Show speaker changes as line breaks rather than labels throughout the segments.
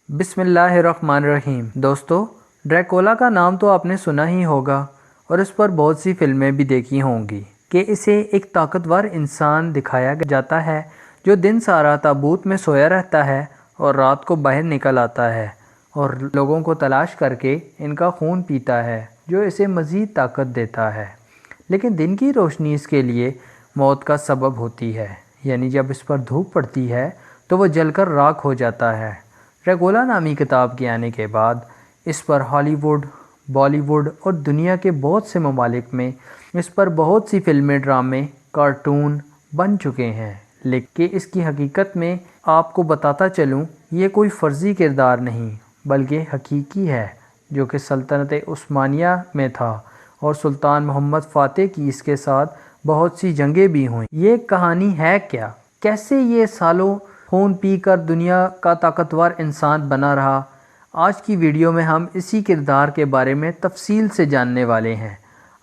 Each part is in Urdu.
بسم اللہ الرحمن الرحیم۔ دوستو، ڈریکولا کا نام تو آپ نے سنا ہی ہوگا اور اس پر بہت سی فلمیں بھی دیکھی ہوں گی کہ اسے ایک طاقتور انسان دکھایا جاتا ہے جو دن سارا تابوت میں سویا رہتا ہے اور رات کو باہر نکل آتا ہے اور لوگوں کو تلاش کر کے ان کا خون پیتا ہے جو اسے مزید طاقت دیتا ہے، لیکن دن کی روشنی اس کے لیے موت کا سبب ہوتی ہے، یعنی جب اس پر دھوپ پڑتی ہے تو وہ جل کر راکھ ہو جاتا ہے۔ ڈریکولا نامی کتاب کے آنے کے بعد اس پر ہالی ووڈ، بالی ووڈ اور دنیا کے بہت سے ممالک میں اس پر بہت سی فلمیں، ڈرامے، کارٹون بن چکے ہیں، لیکن اس کی حقیقت میں آپ کو بتاتا چلوں یہ کوئی فرضی کردار نہیں بلکہ حقیقی ہے جو کہ سلطنت عثمانیہ میں تھا اور سلطان محمد فاتح کی اس کے ساتھ بہت سی جنگیں بھی ہوئیں۔ یہ کہانی ہے کیا؟ کیسے یہ سالوں خون پی کر دنیا کا طاقتور انسان بنا رہا؟ آج کی ویڈیو میں ہم اسی کردار کے بارے میں تفصیل سے جاننے والے ہیں۔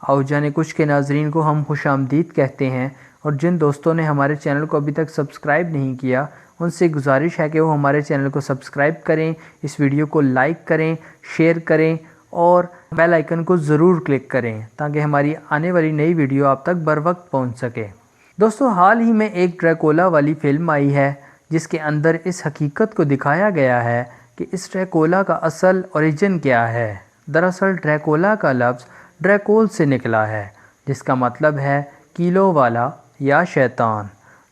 آؤ جانے کچھ کے ناظرین کو ہم خوش آمدید کہتے ہیں، اور جن دوستوں نے ہمارے چینل کو ابھی تک سبسکرائب نہیں کیا ان سے گزارش ہے کہ وہ ہمارے چینل کو سبسکرائب کریں، اس ویڈیو کو لائک کریں، شیئر کریں اور بیل آئیکن کو ضرور کلک کریں تاکہ ہماری آنے والی نئی ویڈیو آپ تک بر وقت پہنچ سکے۔ دوستو، حال ہی میں ایک ڈریکولا والی فلم آئی ہے جس کے اندر اس حقیقت کو دکھایا گیا ہے کہ اس ڈریکولا کا اصل اوریجن کیا ہے۔ دراصل ڈریکولا کا لفظ ڈریکول سے نکلا ہے جس کا مطلب ہے کیلوں والا یا شیطان۔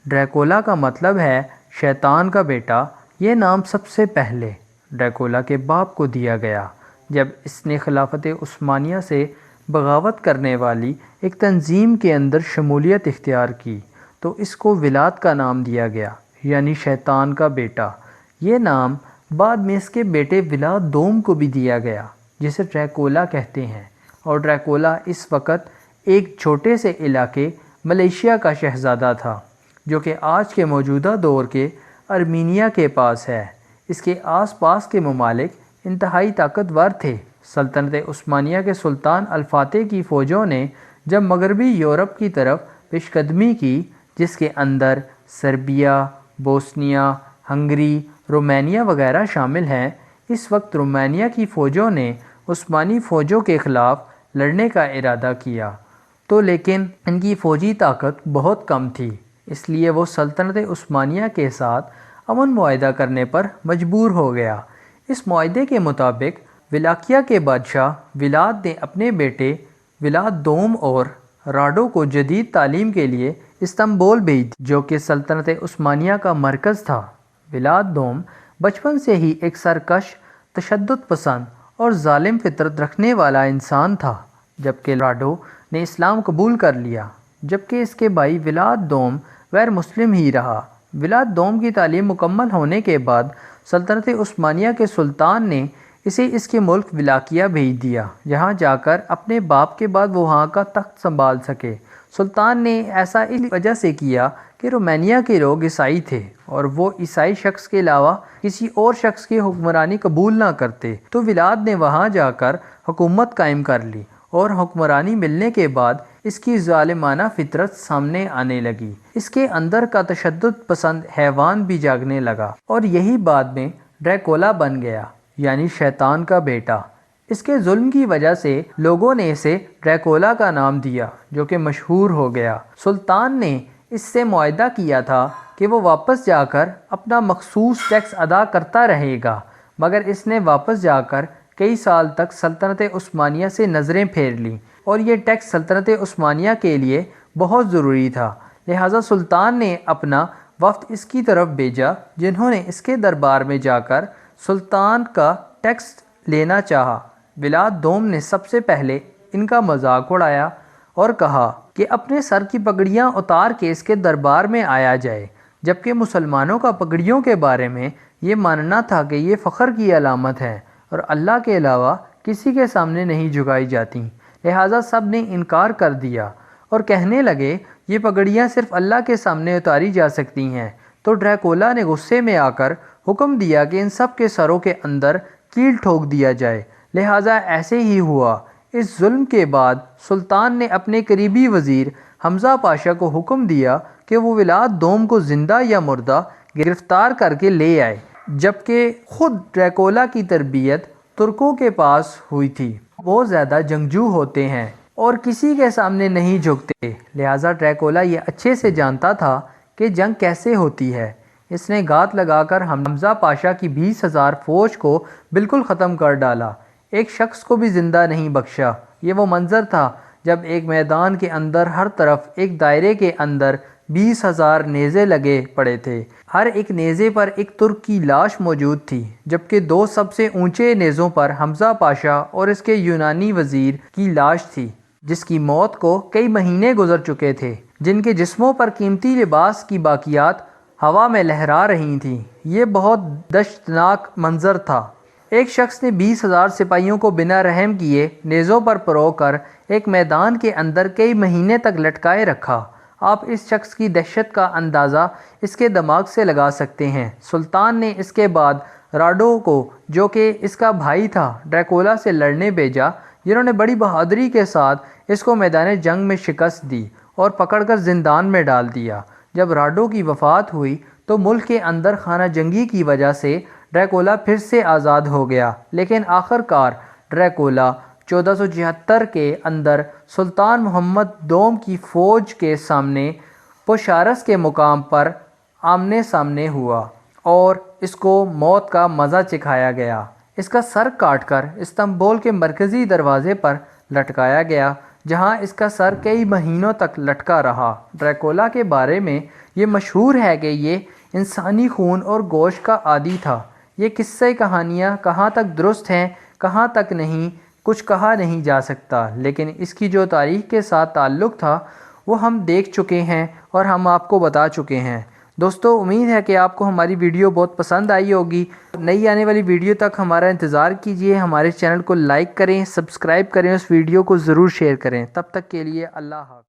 ڈریکولا کا مطلب ہے شیطان کا بیٹا۔ یہ نام سب سے پہلے ڈریکولا کے باپ کو دیا گیا جب اس نے خلافت عثمانیہ سے بغاوت کرنے والی ایک تنظیم کے اندر شمولیت اختیار کی تو اس کو ولاد کا نام دیا گیا، یعنی شیطان کا بیٹا۔ یہ نام بعد میں اس کے بیٹے ولاد دوم کو بھی دیا گیا جسے ڈریکولا کہتے ہیں، اور ڈریکولا اس وقت ایک چھوٹے سے علاقے ملیشیا کا شہزادہ تھا جو کہ آج کے موجودہ دور کے ارمینیا کے پاس ہے۔ اس کے آس پاس کے ممالک انتہائی طاقتور تھے۔ سلطنت عثمانیہ کے سلطان الفاتح کی فوجوں نے جب مغربی یورپ کی طرف پیش قدمی کی، جس کے اندر سربیا، بوسنیا، ہنگری، رومانیہ وغیرہ شامل ہیں، اس وقت رومانیہ کی فوجوں نے عثمانی فوجوں کے خلاف لڑنے کا ارادہ کیا تو لیکن ان کی فوجی طاقت بہت کم تھی، اس لیے وہ سلطنت عثمانیہ کے ساتھ امن معاہدہ کرنے پر مجبور ہو گیا۔ اس معاہدے کے مطابق ولاکیہ کے بادشاہ ولاد نے اپنے بیٹے ولاد دوم اور راڈو کو جدید تعلیم کے لیے استنبول بھیج دی جو کہ سلطنت عثمانیہ کا مرکز تھا۔ ولاد دوم بچپن سے ہی ایک سرکش، تشدد پسند اور ظالم فطرت رکھنے والا انسان تھا، جبکہ راڈو نے اسلام قبول کر لیا، جبکہ اس کے بھائی ولاد دوم غیر مسلم ہی رہا۔ ولاد دوم کی تعلیم مکمل ہونے کے بعد سلطنت عثمانیہ کے سلطان نے اسے اس کے ملک ولاکیہ بھیج دیا، جہاں جا کر اپنے باپ کے بعد وہ وہاں کا تخت سنبھال سکے۔ سلطان نے ایسا اس وجہ سے کیا کہ رومانیہ کے لوگ عیسائی تھے اور وہ عیسائی شخص کے علاوہ کسی اور شخص کی حکمرانی قبول نہ کرتے، تو ولاد نے وہاں جا کر حکومت قائم کر لی اور حکمرانی ملنے کے بعد اس کی ظالمانہ فطرت سامنے آنے لگی۔ اس کے اندر کا تشدد پسند حیوان بھی جاگنے لگا اور یہی بعد میں ڈریکولا بن گیا، یعنی شیطان کا بیٹا۔ اس کے ظلم کی وجہ سے لوگوں نے اسے ڈریکولا کا نام دیا جو کہ مشہور ہو گیا۔ سلطان نے اس سے معاہدہ کیا تھا کہ وہ واپس جا کر اپنا مخصوص ٹیکس ادا کرتا رہے گا، مگر اس نے واپس جا کر کئی سال تک سلطنت عثمانیہ سے نظریں پھیر لیں، اور یہ ٹیکس سلطنت عثمانیہ کے لیے بہت ضروری تھا، لہٰذا سلطان نے اپنا وفد اس کی طرف بھیجا جنہوں نے اس کے دربار میں جا کر سلطان کا ٹیکس لینا چاہا۔ ولاد دوم نے سب سے پہلے ان کا مذاق اڑایا اور کہا کہ اپنے سر کی پگڑیاں اتار کے اس کے دربار میں آیا جائے، جبکہ مسلمانوں کا پگڑیوں کے بارے میں یہ ماننا تھا کہ یہ فخر کی علامت ہے اور اللہ کے علاوہ کسی کے سامنے نہیں جھکائی جاتی، لہٰذا سب نے انکار کر دیا اور کہنے لگے یہ پگڑیاں صرف اللہ کے سامنے اتاری جا سکتی ہیں۔ تو ڈریکولا نے غصے میں آ کر حکم دیا کہ ان سب کے سروں کے اندر کیل ٹھوک دیا جائے، لہٰذا ایسے ہی ہوا۔ اس ظلم کے بعد سلطان نے اپنے قریبی وزیر حمزہ پاشا کو حکم دیا کہ وہ ولاد دوم کو زندہ یا مردہ گرفتار کر کے لے آئے۔ جبکہ خود ڈریکولا کی تربیت ترکوں کے پاس ہوئی تھی۔ وہ زیادہ جنگجو ہوتے ہیں اور کسی کے سامنے نہیں جھکتے، لہٰذا ڈریکولا یہ اچھے سے جانتا تھا کہ جنگ کیسے ہوتی ہے۔ اس نے گھات لگا کر حمزہ پاشا کی 20,000 فوج کو بالکل ختم کر ڈالا، ایک شخص کو بھی زندہ نہیں بخشا۔ یہ وہ منظر تھا جب ایک میدان کے اندر ہر طرف ایک دائرے کے اندر 20,000 نیزے لگے پڑے تھے، ہر ایک نیزے پر ایک ترک کی لاش موجود تھی، جبکہ 2 سب سے اونچے نیزوں پر حمزہ پاشا اور اس کے یونانی وزیر کی لاش تھی، جس کی موت کو کئی مہینے گزر چکے تھے، جن کے جسموں پر قیمتی لباس کی باقیات ہوا میں لہرا رہی تھیں۔ یہ بہت دشتناک منظر تھا۔ ایک شخص نے 20,000 سپاہیوں کو بنا رحم کیے نیزوں پر پرو کر ایک میدان کے اندر کئی مہینے تک لٹکائے رکھا۔ آپ اس شخص کی دہشت کا اندازہ اس کے دماغ سے لگا سکتے ہیں۔ سلطان نے اس کے بعد راڈو کو، جو کہ اس کا بھائی تھا، ڈریکولا سے لڑنے بھیجا، جنہوں نے بڑی بہادری کے ساتھ اس کو میدان جنگ میں شکست دی اور پکڑ کر زندان میں ڈال دیا۔ جب راڈو کی وفات ہوئی تو ملک کے اندر خانہ جنگی کی وجہ سے ڈریکولا پھر سے آزاد ہو گیا، لیکن آخر کار ڈریکولا 1476 کے اندر سلطان محمد دوم کی فوج کے سامنے پوشارس کے مقام پر آمنے سامنے ہوا اور اس کو موت کا مزہ چکھایا گیا۔ اس کا سر کاٹ کر استنبول کے مرکزی دروازے پر لٹکایا گیا، جہاں اس کا سر کئی مہینوں تک لٹکا رہا۔ ڈریکولا کے بارے میں یہ مشہور ہے کہ یہ انسانی خون اور گوشت کا عادی تھا۔ یہ قصے کہانیاں کہاں تک درست ہیں، کہاں تک نہیں، کچھ کہا نہیں جا سکتا، لیکن اس کی جو تاریخ کے ساتھ تعلق تھا وہ ہم دیکھ چکے ہیں اور ہم آپ کو بتا چکے ہیں۔ دوستو، امید ہے کہ آپ کو ہماری ویڈیو بہت پسند آئی ہوگی۔ نئی آنے والی ویڈیو تک ہمارا انتظار کیجیے، ہمارے چینل کو لائک کریں، سبسکرائب کریں، اس ویڈیو کو ضرور شیئر کریں۔ تب تک کے لیے اللہ حافظ۔